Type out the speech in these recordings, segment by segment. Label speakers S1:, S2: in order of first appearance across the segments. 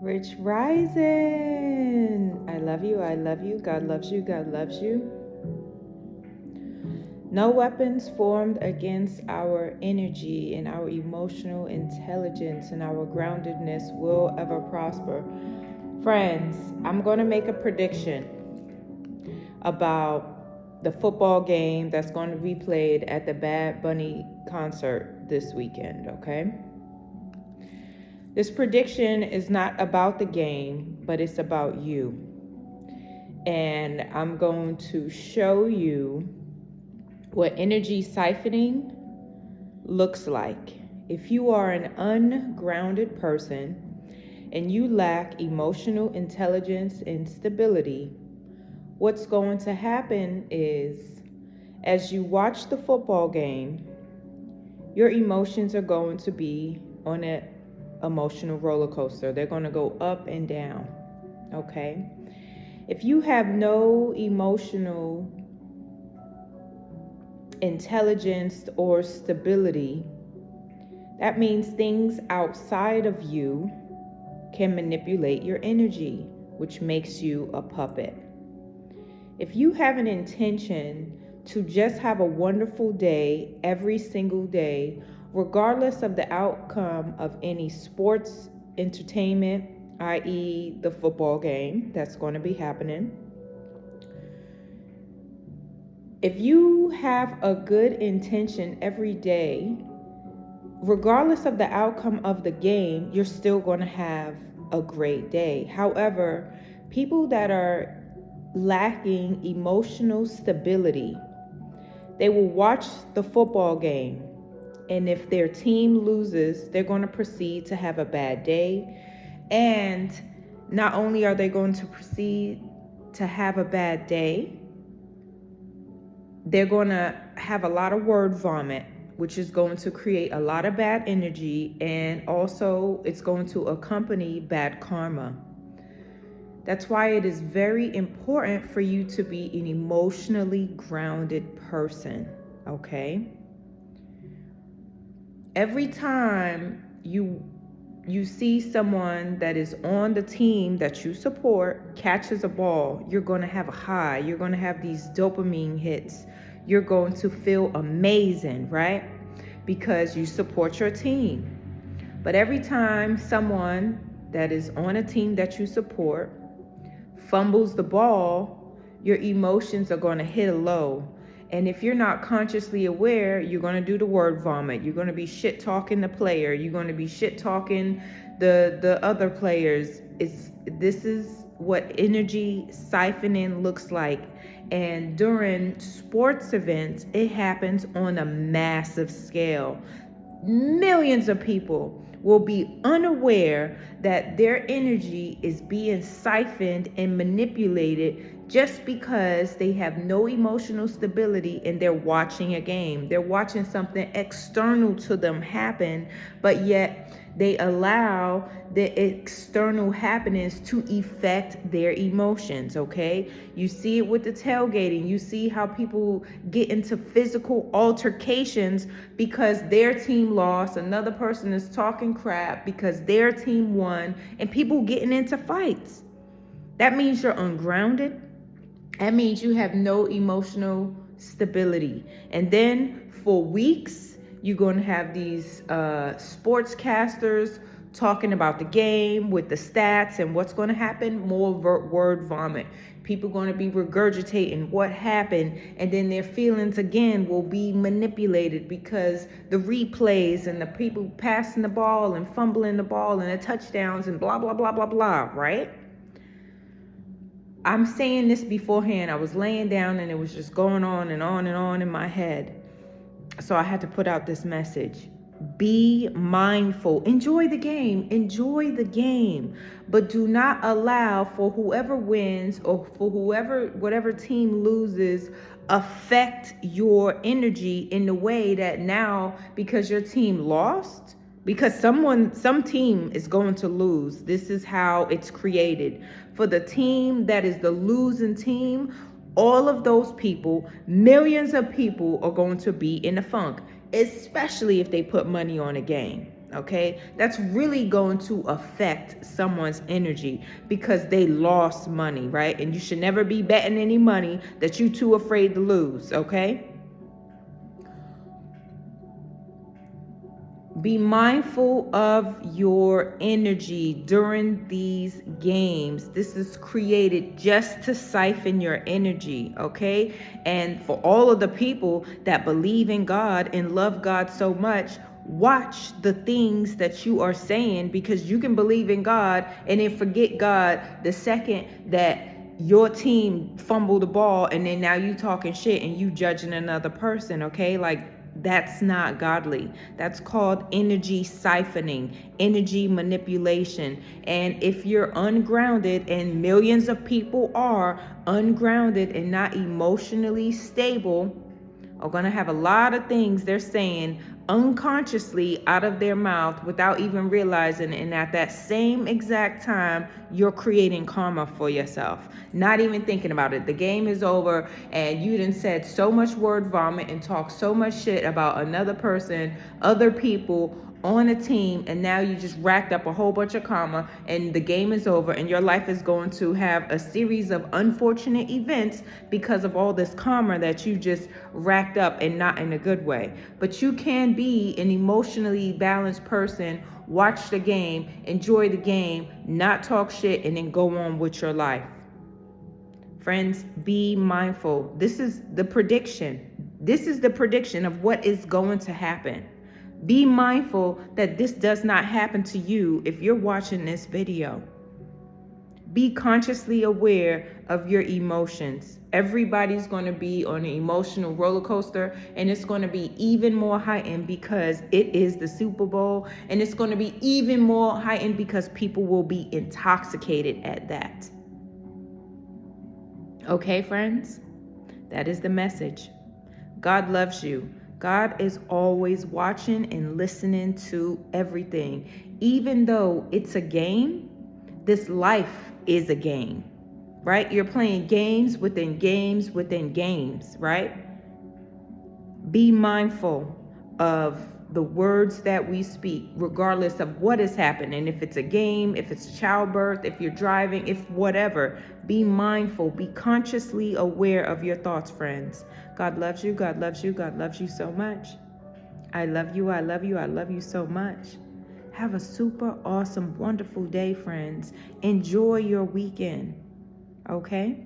S1: Rich Rising. I love you. I love you. God loves you. God loves you. No weapons formed against our energy and our emotional intelligence and our groundedness will ever prosper. Friends, I'm going to make a prediction about the football game that's going to be played at the Bad Bunny concert this weekend, okay? This prediction is not about the game, but it's about you. And I'm going to show you what energy siphoning looks like. If you are an ungrounded person and you lack emotional intelligence and stability, what's going to happen is as you watch the football game, your emotions are going to be on an emotional roller coaster. They're going to go up and down, okay? If you have no emotional intelligence or stability, that means things outside of you can manipulate your energy, which makes you a puppet. If you have an intention to just have a wonderful day every single day, regardless of the outcome of any sports entertainment, i.e. the football game that's going to be happening, if you have a good intention every day, regardless of the outcome of the game, you're still going to have a great day. However, people that are lacking emotional stability, they will watch the football game, and if their team loses, they're going to proceed to have a bad day. And not only are they going to proceed to have a bad day, they're going to have a lot of word vomit, which is going to create a lot of bad energy, and also it's going to accompany bad karma. That's why it is very important for you to be an emotionally grounded person, okay? Every time you see someone that is on the team that you support catches a ball, you're going to have a high. You're going to have these dopamine hits. You're going to feel amazing, right? Because you support your team. But every time someone that is on a team that you support fumbles the ball, your emotions are going to hit a low. And if you're not consciously aware, you're going to do the word vomit. You're going to be shit talking the player. You're going to be shit talking the other players. This is what energy siphoning looks like. And during sports events, it happens on a massive scale. Millions of people will be unaware that their energy is being siphoned and manipulated just because they have no emotional stability and they're watching a game. They're watching something external to them happen, but yet they allow the external happenings to affect their emotions, okay? You see it with the tailgating. You see how people get into physical altercations because their team lost. Another person is talking crap because their team won, and people getting into fights. That means you're ungrounded. That means you have no emotional stability. And then for weeks, you're going to have these sportscasters talking about the game with the stats and what's going to happen. More word vomit. People going to be regurgitating what happened, and then their feelings again will be manipulated because the replays and the people passing the ball and fumbling the ball and the touchdowns and blah, blah, blah, blah, blah, right? I'm saying this beforehand. I was laying down and it was just going on and on and on in my head. So I had to put out this message. Be mindful. Enjoy the game. Enjoy the game. But do not allow for whoever wins or for whatever team loses affect your energy in the way that now, because your team lost, because some team is going to lose. This is how it's created. For the team that is the losing team, all of those people, millions of people are going to be in a funk, especially if they put money on a game. Okay, that's really going to affect someone's energy because they lost money, right? And you should never be betting any money that you're too afraid to lose, okay? Be mindful of your energy during these games. This is created just to siphon your energy, okay? And for all of the people that believe in God and love God so much, watch the things that you are saying, because you can believe in God and then forget God the second that your team fumbled the ball, and then now you talking shit and you judging another person, okay? Like, that's not godly. That's called energy siphoning, energy manipulation. And if you're ungrounded, and millions of people are ungrounded and not emotionally stable, are going to have a lot of things they're saying unconsciously out of their mouth without even realizing. And at that same exact time, you're creating karma for yourself, not even thinking about it. The game is over and you done said so much word vomit and talked so much shit about another person, other people on a team, and now you just racked up a whole bunch of karma, and the game is over, and your life is going to have a series of unfortunate events because of all this karma that you just racked up, and not in a good way. But you can be an emotionally balanced person, watch the game, enjoy the game, not talk shit, and then go on with your life. Friends, be mindful. This is the prediction. This is the prediction of what is going to happen. Be mindful that this does not happen to you if you're watching this video. Be consciously aware of your emotions. Everybody's going to be on an emotional roller coaster, and it's going to be even more heightened because it is the Super Bowl, and it's going to be even more heightened because people will be intoxicated at that. Okay, friends? That is the message. God loves you. God is always watching and listening to everything. Even though it's a game, this life is a game, right? You're playing games within games within games, right? Be mindful of the words that we speak, regardless of what is happening. If it's a game, if it's childbirth, if you're driving, if whatever, be mindful, be consciously aware of your thoughts, friends. God loves you. God loves you. God loves you so much. I love you. I love you. I love you so much. Have a super awesome, wonderful day, friends. Enjoy your weekend. Okay?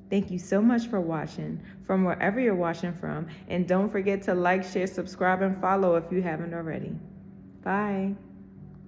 S1: Thank you so much for watching from wherever you're watching from. And don't forget to like, share, subscribe, and follow if you haven't already. Bye.